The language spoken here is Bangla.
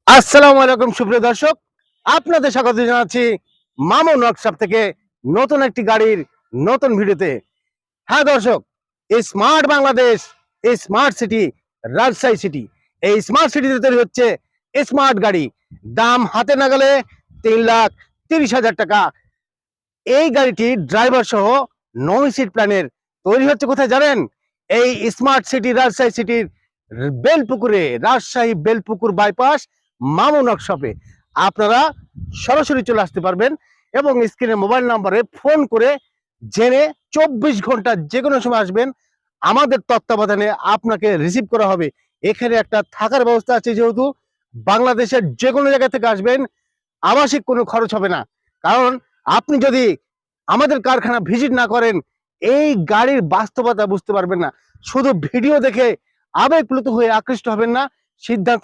আসসালামু আলাইকুম সুপ্রিয় দর্শক, আপনাদের স্বাগত জানাচ্ছি মামুন ওয়ার্কশপ থেকে নতুন একটি গাড়ির নতুন ভিডিওতে। হ্যাঁ দর্শক, এই স্মার্ট বাংলাদেশ, এই স্মার্ট সিটি রাজশাহী সিটি, এই স্মার্ট সিটিতে তৈরি হচ্ছে স্মার্ট গাড়ি। দাম হাতে নাগালে 3,30,000 টাকা। এই গাড়িটি ড্রাইভার সহ 9 সিট প্ল্যানের তৈরি হচ্ছে কোথায় জানেন? এই স্মার্ট সিটি রাজশাহী সিটির বেলপুকুরে, রাজশাহী বেলপুকুর বাইপাস মামুন ওয়ার্কশপে আপনারা সরাসরি চলে আসতে পারবেন এবং স্ক্রিনে মোবাইল নাম্বারে ফোন করে জেনে 24 ঘন্টা যে কোনো সময় আসবেন, আমাদের তত্ত্বাবধানে আপনাকে রিসিভ করা হবে। এখানে একটা থাকার ব্যবস্থা আছে, যেহেতু বাংলাদেশের যে কোনো জায়গা থেকে আসবেন, আবাসিক কোনো খরচ হবে না। কারণ আপনি যদি আমাদের কারখানা ভিজিট না করেন, এই গাড়ির বাস্তবতা বুঝতে পারবেন না। শুধু ভিডিও দেখে আবেগপ্লুত হয়ে আকৃষ্ট হবেন না, সিদ্ধান্ত